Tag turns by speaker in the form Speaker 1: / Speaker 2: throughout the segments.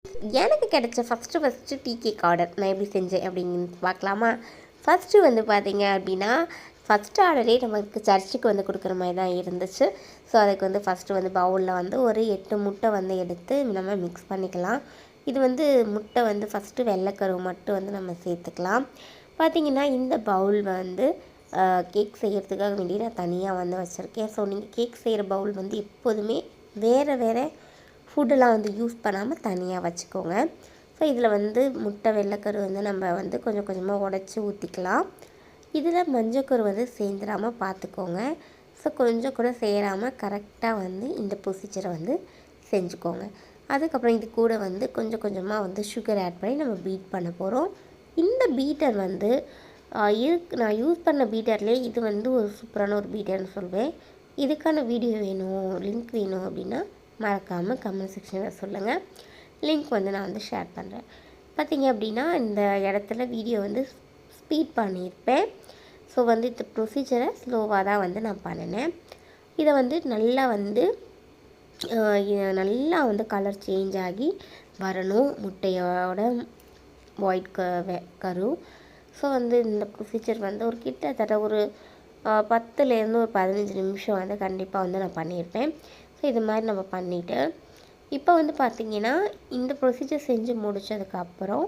Speaker 1: எனக்கு கிடைச்ச first tea cake order நான் எப்படி செஞ்சேன் அப்படின்னு பார்க்கலாமா? ஃபஸ்ட்டு வந்து பார்த்தீங்க அப்படின்னா, ஃபஸ்ட்டு ஆர்டரே நமக்கு சர்ச்சுக்கு வந்து கொடுக்குற மாதிரி தான் இருந்துச்சு. ஸோ அதுக்கு வந்து ஃபஸ்ட்டு வந்து பவுலில் வந்து ஒரு 8 முட்டை வந்து எடுத்து நம்ம மிக்ஸ் பண்ணிக்கலாம். இது வந்து முட்டை வந்து ஃபஸ்ட்டு வெள்ளைக்கருவு மட்டும் வந்து நம்ம சேர்த்துக்கலாம். பார்த்திங்கன்னா இந்த பவுல் வந்து கேக் செய்கிறதுக்காக வேண்டி நான் தனியாக வந்து வச்சுருக்கேன். ஸோ நீங்கள் கேக் செய்கிற பவுல் வந்து எப்போதுமே வேறு ஃபுட்டெல்லாம் வந்து யூஸ் பண்ணாமல் தனியாக வச்சுக்கோங்க. ஸோ இதில் வந்து முட்டை வெள்ளைக்கரு வந்து நம்ம வந்து கொஞ்சம் கொஞ்சமாக உடச்சி ஊற்றிக்கலாம். இதில் மஞ்சக்கரு வந்து சேர்ந்துடாமல் பார்த்துக்கோங்க. ஸோ கொஞ்சம் கூட சேராமல் கரெக்டாக வந்து இந்த ப்ரொசீஜரை வந்து செஞ்சுக்கோங்க. அதுக்கப்புறம் இது கூட வந்து கொஞ்சம் கொஞ்சமாக வந்து சுகர் ஆட் பண்ணி நம்ம பீட் பண்ண போகிறோம். இந்த பீட்டர் வந்து நான் யூஸ் பண்ண பீட்டர்லேயே இது வந்து ஒரு சூப்பரான ஒரு பீட்டர்னு சொல்வேன். இதுக்கான வீடியோ வேணும், லிங்க் வேணும் அப்படின்னா மறக்காமல் கமெண்ட் செக்ஷனில் சொல்லுங்கள். லிங்க் வந்து நான் வந்து ஷேர் பண்ணுறேன். பார்த்திங்க அப்படின்னா இந்த இடத்துல வீடியோ வந்து ஸ்பீட் பண்ணியிருப்பேன். ஸோ வந்து இந்த ப்ரொசீஜரை ஸ்லோவாக தான் வந்து நான் பண்ணினேன். இதை வந்து நல்லா வந்து கலர் சேஞ்ச் ஆகி வரணும் முட்டையோட ஒயிட் கரு. ஸோ வந்து இந்த ப்ரொசீஜர் வந்து ஒரு கிட்டத்தட்ட ஒரு 10லேருந்து ஒரு 15 நிமிஷம் வந்து கண்டிப்பாக வந்து நான் பண்ணியிருப்பேன். ஸோ இது மாதிரி நம்ம பண்ணிவிட்டு இப்போ வந்து பார்த்திங்கன்னா இந்த ப்ரொசீஜர் செஞ்சு முடித்ததுக்கப்புறம்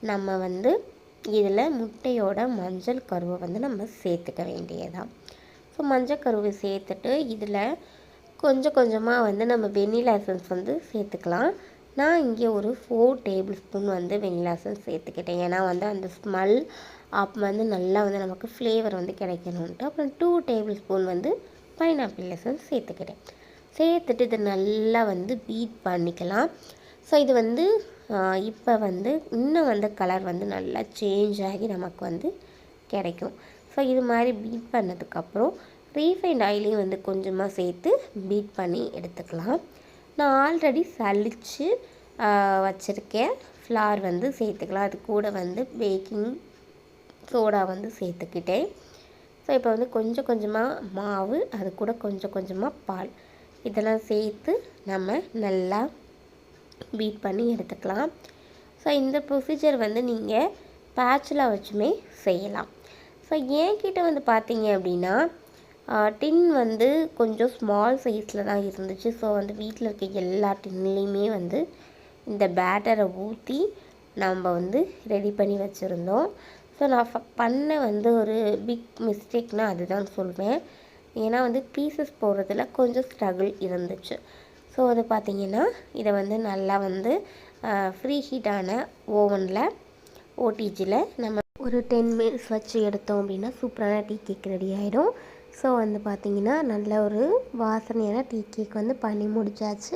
Speaker 1: நம்ம வந்து இதில் முட்டையோட மஞ்சள் கருவை வந்து நம்ம சேர்த்துக்க வேண்டியதுதான். ஸோ மஞ்சள் கருவை சேர்த்துட்டு இதில் கொஞ்சம் கொஞ்சமாக வந்து நம்ம வெண்ணிலா எசன்ஸ் வந்து சேர்த்துக்கலாம். நான் இங்கே ஒரு 4 டேபிள் ஸ்பூன் வந்து வெண்ணிலா எசன்ஸ் சேர்த்துக்கிட்டேன். ஏன்னா வந்து அந்த ஸ்மெல் அப்போ வந்து நல்லா வந்து நமக்கு ஃப்ளேவர் வந்து கிடைக்கணுன்ட்டு. அப்புறம் 2 டேபிள் ஸ்பூன் வந்து பைனாப்பிள் எசன்ஸ் சேர்த்துக்கிட்டேன். சேர்த்துட்டு இதை நல்லா வந்து பீட் பண்ணிக்கலாம். ஸோ இது வந்து இப்போ வந்து இன்னும் வந்து கலர் வந்து நல்லா சேஞ்ச் ஆகி நமக்கு வந்து கிடைக்கும். ஸோ இது மாதிரி பீட் பண்ணதுக்கப்புறம் ரீஃபைண்ட் ஆயிலையும் வந்து கொஞ்சமாக சேர்த்து பீட் பண்ணி எடுத்துக்கலாம். நான் ஆல்ரெடி சலித்து வச்சுருக்கேன் ஃப்ளார் வந்து சேர்த்துக்கலாம். அது கூட வந்து பேக்கிங் சோடா வந்து சேர்த்துக்கிட்டேன். ஸோ இப்போ வந்து கொஞ்சம் கொஞ்சமாக மாவு, அது கூட கொஞ்சம் கொஞ்சமாக பால் இதெல்லாம் சேர்த்து நம்ம நல்லா பீட் பண்ணி எடுத்துக்கலாம். ஸோ இந்த ப்ரொசீஜர் வந்து நீங்கள் பேட்சில் வச்சுமே செய்யலாம். ஸோ என்கிட்ட வந்து பார்த்தீங்க அப்படின்னா டின் வந்து கொஞ்சம் ஸ்மால் சைஸில் தான் இருந்துச்சு. ஸோ வந்து வீட்டில் இருக்க எல்லா டின்லேயுமே வந்து இந்த பேட்டரை ஊற்றி நம்ம வந்து ரெடி பண்ணி வச்சுருந்தோம். ஸோ நான் பண்ண வந்து ஒரு பிக் மிஸ்டேக்னால் அதுதான் சொல்வேன். ஏன்னா வந்து பீசஸ் போடுறதுல கொஞ்சம் ஸ்ட்ரகிள் இருந்துச்சு. ஸோ அது பார்த்திங்கன்னா இதை வந்து நல்லா வந்து ஃப்ரீ ஹீட்டான ஓவனில் ஓடிஜியில் நம்ம ஒரு 10 மினிட்ஸ் வச்சு எடுத்தோம் அப்படின்னா சூப்பரான டீ கேக் ரெடி ஆகிடும். ஸோ வந்து பார்த்திங்கன்னா நல்ல ஒரு வாசனையான டீ கேக் வந்து பண்ணி முடிச்சாச்சு.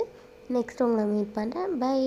Speaker 1: நெக்ஸ்ட் உங்களை மீட் பண்ணுறேன். பை.